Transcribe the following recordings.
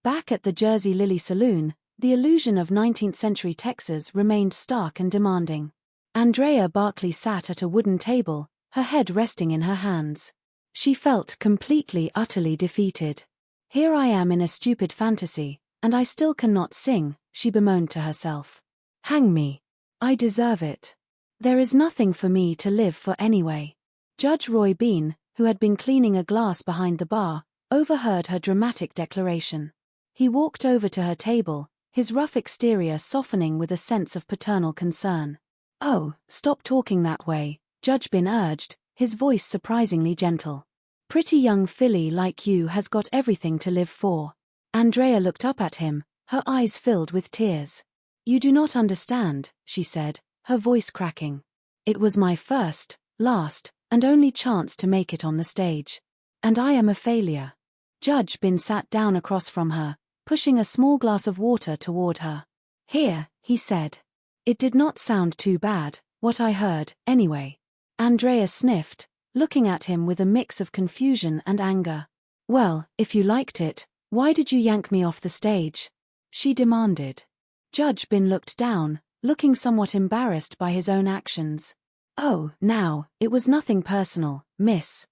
Back at the Jersey Lily Saloon, the illusion of 19th-century Texas remained stark and demanding. Andrea Barkley sat at a wooden table, her head resting in her hands. She felt completely, utterly defeated. "Here I am in a stupid fantasy, and I still cannot sing," she bemoaned to herself. "Hang me. I deserve it. There is nothing for me to live for anyway." Judge Roy Bean, who had been cleaning a glass behind the bar, overheard her dramatic declaration. He walked over to her table, his rough exterior softening with a sense of paternal concern. "Oh, stop talking that way," Judge Bean urged, his voice surprisingly gentle. "Pretty young filly like you has got everything to live for." Andrea looked up at him, her eyes filled with tears. "You do not understand," she said, her voice cracking. "It was my first, last, and only chance to make it on the stage. And I am a failure." Judge Bean sat down across from her, pushing a small glass of water toward her. "Here," he said. "It did not sound too bad, what I heard, anyway." Andrea sniffed, looking at him with a mix of confusion and anger. "Well, if you liked it, why did you yank me off the stage?" she demanded. Judge Bean looked down, looking somewhat embarrassed by his own actions. "Oh, now, it was nothing personal, miss.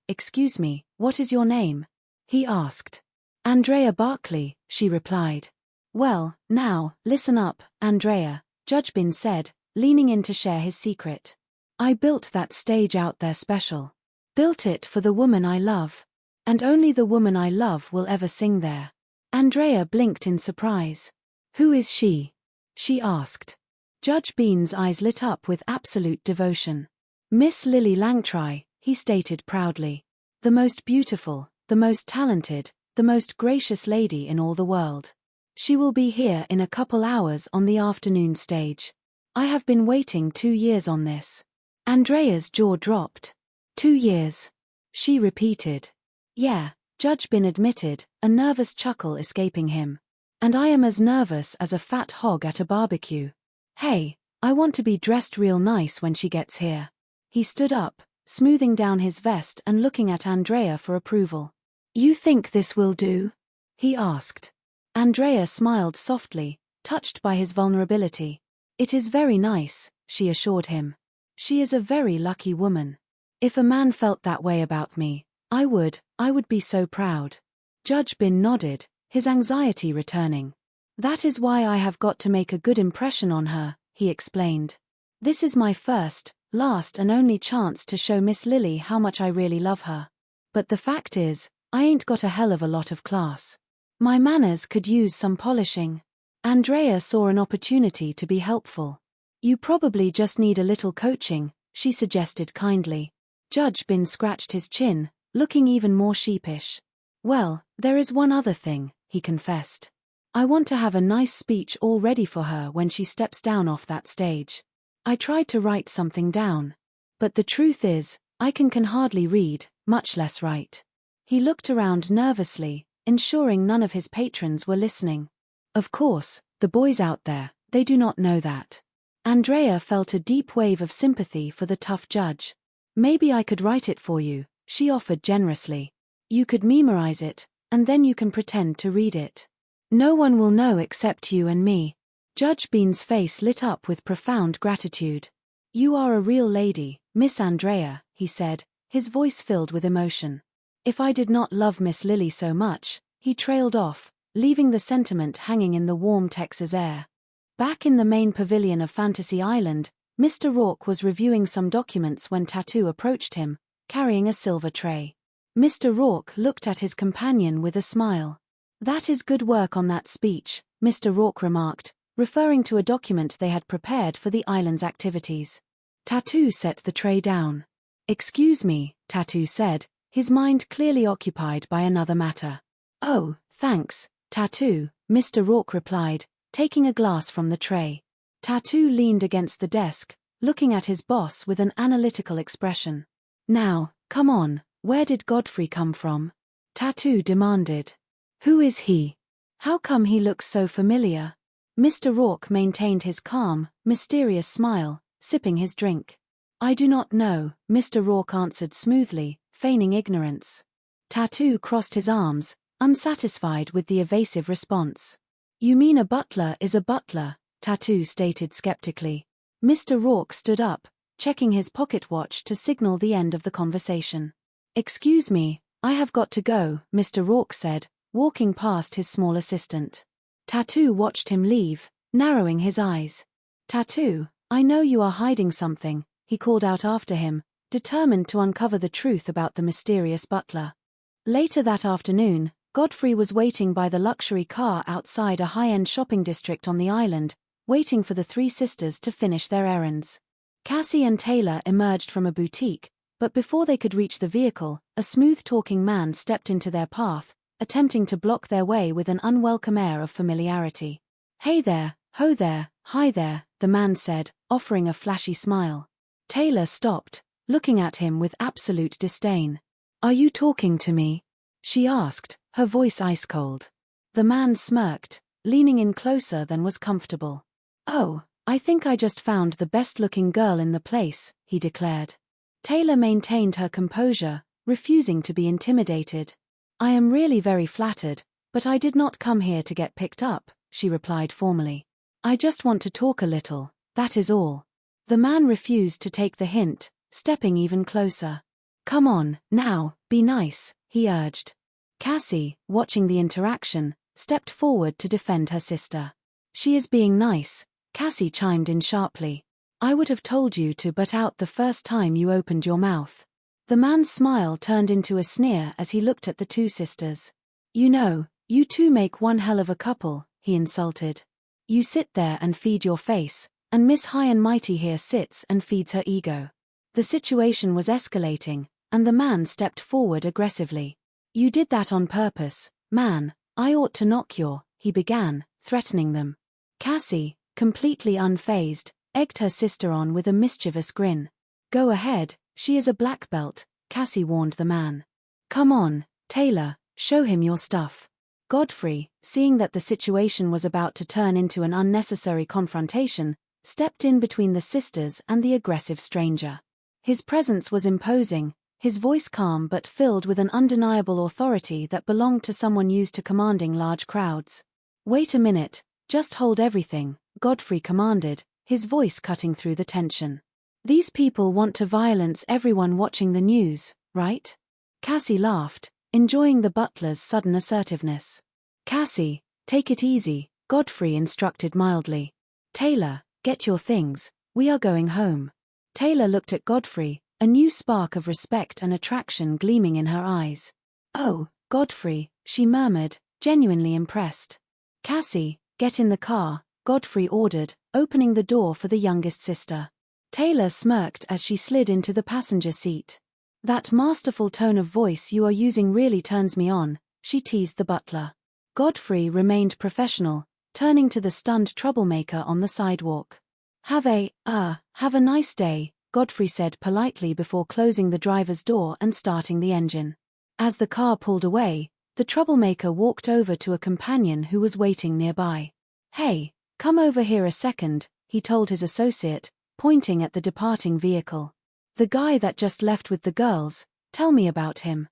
Excuse me, what is your name?" he asked. "Andrea Barkley," she replied. "Well, now, listen up, Andrea," Judge Bean said, leaning in to share his secret. "I built that stage out there special. Built it for the woman I love. And only the woman I love will ever sing there." Andrea blinked in surprise. "Who is she?" she asked. Judge Bean's eyes lit up with absolute devotion. "Miss Lily Langtry," he stated proudly. "The most beautiful, the most talented, the most gracious lady in all the world. She will be here in a couple hours on the afternoon stage. I have been waiting 2 years on this." Andrea's jaw dropped. 2 years. She repeated. "Yeah," Judge Bean admitted, a nervous chuckle escaping him. "And I am as nervous as a fat hog at a barbecue. Hey, I want to be dressed real nice when she gets here." He stood up, smoothing down his vest and looking at Andrea for approval. "You think this will do?" he asked. Andrea smiled softly, touched by his vulnerability. "It is very nice," she assured him. "She is a very lucky woman. If a man felt that way about me, I would be so proud." Judge Bean nodded, his anxiety returning. "That is why I have got to make a good impression on her," he explained. "This is my first, last and only chance to show Miss Lily how much I really love her. But the fact is, I ain't got a hell of a lot of class. My manners could use some polishing." Andrea saw an opportunity to be helpful. "You probably just need a little coaching," she suggested kindly. Judge Bean scratched his chin, looking even more sheepish. "Well, there is one other thing," he confessed. "I want to have a nice speech all ready for her when she steps down off that stage. I tried to write something down. But the truth is, I can hardly read, much less write." He looked around nervously, ensuring none of his patrons were listening. "Of course, the boys out there, they do not know that." Andrea felt a deep wave of sympathy for the tough judge. "Maybe I could write it for you," she offered generously. "You could memorize it, and then you can pretend to read it. No one will know except you and me." Judge Bean's face lit up with profound gratitude. "You are a real lady, Miss Andrea," he said, his voice filled with emotion. "If I did not love Miss Lily so much," he trailed off, leaving the sentiment hanging in the warm Texas air. Back in the main pavilion of Fantasy Island, Mr. Rourke was reviewing some documents when Tattoo approached him, carrying a silver tray. Mr. Rourke looked at his companion with a smile. "That is good work on that speech," Mr. Rourke remarked, referring to a document they had prepared for the island's activities. Tattoo set the tray down. "Excuse me," Tattoo said, his mind clearly occupied by another matter. "Oh, thanks, Tattoo," Mr. Rourke replied, taking a glass from the tray. Tattoo leaned against the desk, looking at his boss with an analytical expression. "Now, come on, where did Godfrey come from?" Tattoo demanded. "Who is he? How come he looks so familiar?" Mr. Rourke maintained his calm, mysterious smile, sipping his drink. "I do not know," Mr. Rourke answered smoothly, feigning ignorance. Tattoo crossed his arms, unsatisfied with the evasive response. "You mean a butler is a butler," Tattoo stated skeptically. Mr. Rourke stood up, checking his pocket watch to signal the end of the conversation. "Excuse me, I have got to go," Mr. Rourke said, walking past his small assistant. Tattoo watched him leave, narrowing his eyes. "Tattoo, I know you are hiding something," he called out after him, determined to uncover the truth about the mysterious butler. Later that afternoon, Godfrey was waiting by the luxury car outside a high-end shopping district on the island, waiting for the three sisters to finish their errands. Cassie and Taylor emerged from a boutique, but before they could reach the vehicle, a smooth-talking man stepped into their path, attempting to block their way with an unwelcome air of familiarity. "Hey there, ho there, hi there," the man said, offering a flashy smile. Taylor stopped, looking at him with absolute disdain. "Are you talking to me?" she asked, her voice ice-cold. The man smirked, leaning in closer than was comfortable. "Oh, I think I just found the best-looking girl in the place," he declared. Taylor maintained her composure, refusing to be intimidated. "I am really very flattered, but I did not come here to get picked up," she replied formally. "I just want to talk a little, that is all." The man refused to take the hint, stepping even closer. "Come on, now, be nice," he urged. Cassie, watching the interaction, stepped forward to defend her sister. "She is being nice," Cassie chimed in sharply. "I would have told you to butt out the first time you opened your mouth." The man's smile turned into a sneer as he looked at the two sisters. "You know, you two make one hell of a couple," he insulted. "You sit there and feed your face, and Miss High and Mighty here sits and feeds her ego." The situation was escalating, and the man stepped forward aggressively. "You did that on purpose, man. I ought to knock your," he began, threatening them. Cassie, completely unfazed, egged her sister on with a mischievous grin. "Go ahead, she is a black belt," Cassie warned the man. "Come on, Taylor, show him your stuff." Godfrey, seeing that the situation was about to turn into an unnecessary confrontation, stepped in between the sisters and the aggressive stranger. His presence was imposing, his voice calm but filled with an undeniable authority that belonged to someone used to commanding large crowds. "Wait a minute, just hold everything," Godfrey commanded, his voice cutting through the tension. "These people want to violence everyone watching the news, right?" Cassie laughed, enjoying the butler's sudden assertiveness. "Cassie, take it easy," Godfrey instructed mildly. "Taylor, get your things, we are going home." Taylor looked at Godfrey, a new spark of respect and attraction gleaming in her eyes. "Oh, Godfrey," she murmured, genuinely impressed. "Cassie, get in the car," Godfrey ordered, opening the door for the youngest sister. Taylor smirked as she slid into the passenger seat. "That masterful tone of voice you are using really turns me on," she teased the butler. Godfrey remained professional, turning to the stunned troublemaker on the sidewalk. Have a nice day," Godfrey said politely before closing the driver's door and starting the engine. As the car pulled away, the troublemaker walked over to a companion who was waiting nearby. "Hey, come over here a second," he told his associate, pointing at the departing vehicle. "The guy that just left with the girls, tell me about him."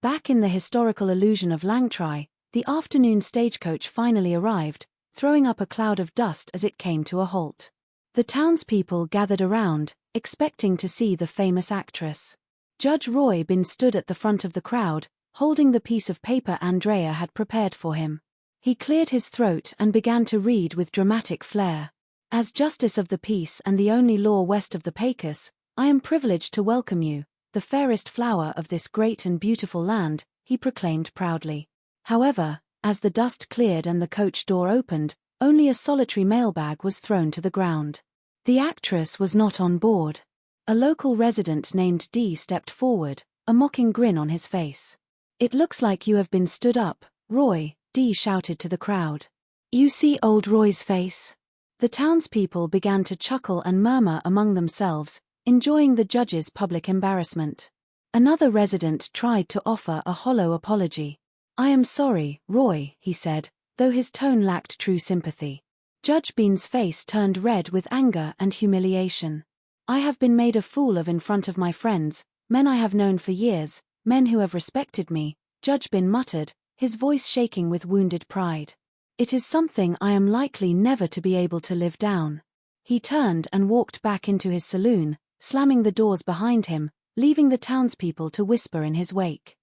Back in the historical illusion of Langtry, the afternoon stagecoach finally arrived, throwing up a cloud of dust as it came to a halt. The townspeople gathered around, expecting to see the famous actress. Judge Roy Bean stood at the front of the crowd, holding the piece of paper Andrea had prepared for him. He cleared his throat and began to read with dramatic flair. "As Justice of the Peace and the only law west of the Pecos, I am privileged to welcome you, the fairest flower of this great and beautiful land," he proclaimed proudly. However, as the dust cleared and the coach door opened, only a solitary mailbag was thrown to the ground. The actress was not on board. A local resident named Dee stepped forward, a mocking grin on his face. "It looks like you have been stood up, Roy," Dee shouted to the crowd. "You see old Roy's face?" The townspeople began to chuckle and murmur among themselves, enjoying the judge's public embarrassment. Another resident tried to offer a hollow apology. "I am sorry, Roy," he said, though his tone lacked true sympathy. Judge Bean's face turned red with anger and humiliation. "I have been made a fool of in front of my friends, men I have known for years, men who have respected me," Judge Bean muttered, his voice shaking with wounded pride. It is something I am likely never to be able to live down. He turned and walked back into his saloon, slamming the doors behind him, leaving the townspeople to whisper in his wake.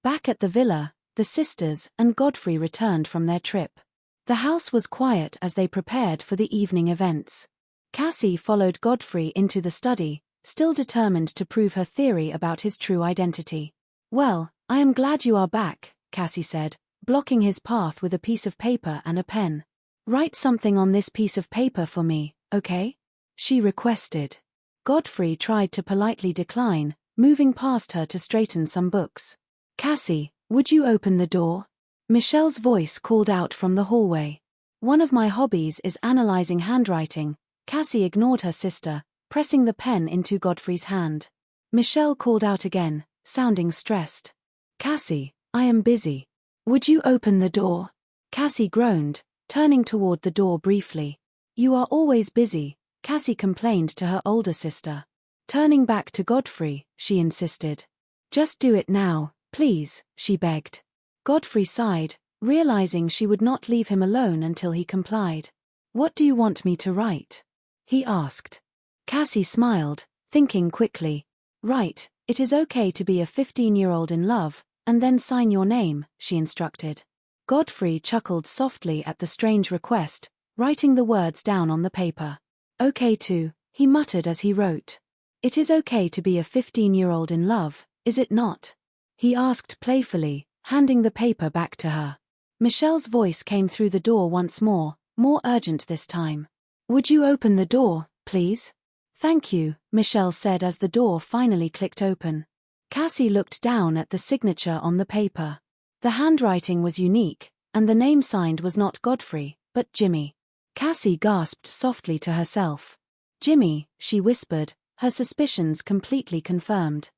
Back at the villa, the sisters and Godfrey returned from their trip. The house was quiet as they prepared for the evening events. Cassie followed Godfrey into the study, still determined to prove her theory about his true identity. "Well, I am glad you are back," Cassie said, blocking his path with a piece of paper and a pen. "Write something on this piece of paper for me, okay?" she requested. Godfrey tried to politely decline, moving past her to straighten some books. "Cassie, would you open the door?" Michelle's voice called out from the hallway. "One of my hobbies is analyzing handwriting." Cassie ignored her sister, pressing the pen into Godfrey's hand. Michelle called out again, sounding stressed. "Cassie, I am busy. Would you open the door?" Cassie groaned, turning toward the door briefly. "You are always busy," Cassie complained to her older sister. Turning back to Godfrey, she insisted. "Just do it now, please," she begged. Godfrey sighed, realizing she would not leave him alone until he complied. "What do you want me to write?" he asked. Cassie smiled, thinking quickly. "Right, it is okay to be a 15-year-old in love, and then sign your name," she instructed. Godfrey chuckled softly at the strange request, writing the words down on the paper. "Okay too," he muttered as he wrote. "It is okay to be a 15-year-old in love, is it not?" he asked playfully, handing the paper back to her. Michelle's voice came through the door once more urgent this time. "Would you open the door, please?" "Thank you," Michelle said as the door finally clicked open. Cassie looked down at the signature on the paper. The handwriting was unique, and the name signed was not Godfrey, but Jimmy. Cassie gasped softly to herself. "Jimmy," she whispered, her suspicions completely confirmed.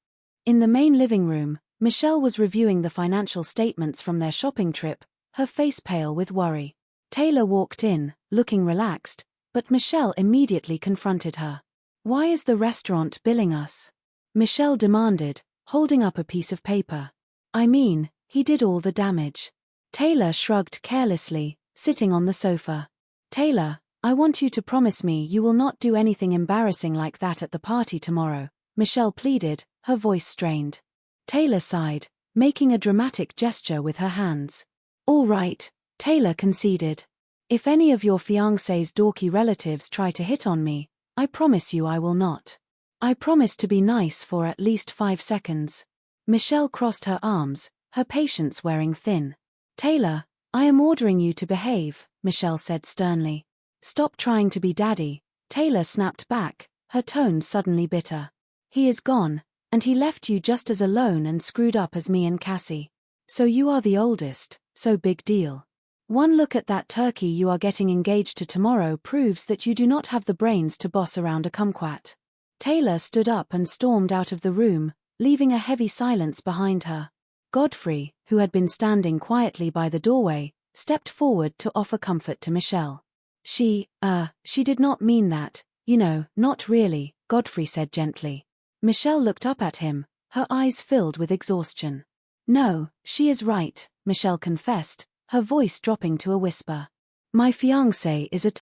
In the main living room, Michelle was reviewing the financial statements from their shopping trip, her face pale with worry. Taylor walked in, looking relaxed, but Michelle immediately confronted her. "Why is the restaurant billing us?" Michelle demanded, holding up a piece of paper. "I mean, he did all the damage." Taylor shrugged carelessly, sitting on the sofa. "Taylor, I want you to promise me you will not do anything embarrassing like that at the party tomorrow," Michelle pleaded, her voice strained. Taylor sighed, making a dramatic gesture with her hands. "All right," Taylor conceded. "If any of your fiancé's dorky relatives try to hit on me, I promise you I will not. I promise to be nice for at least 5 seconds." Michelle crossed her arms, her patience wearing thin. "Taylor, I am ordering you to behave," Michelle said sternly. "Stop trying to be daddy," Taylor snapped back, her tone suddenly bitter. "He is gone, and he left you just as alone and screwed up as me and Cassie. So you are the oldest, so big deal. One look at that turkey you are getting engaged to tomorrow proves that you do not have the brains to boss around a kumquat." Taylor stood up and stormed out of the room, leaving a heavy silence behind her. Godfrey, who had been standing quietly by the doorway, stepped forward to offer comfort to Michelle. She did not mean that, not really," Godfrey said gently. Michelle looked up at him, her eyes filled with exhaustion. "No, she is right," Michelle confessed, her voice dropping to a whisper. "My fiancé is a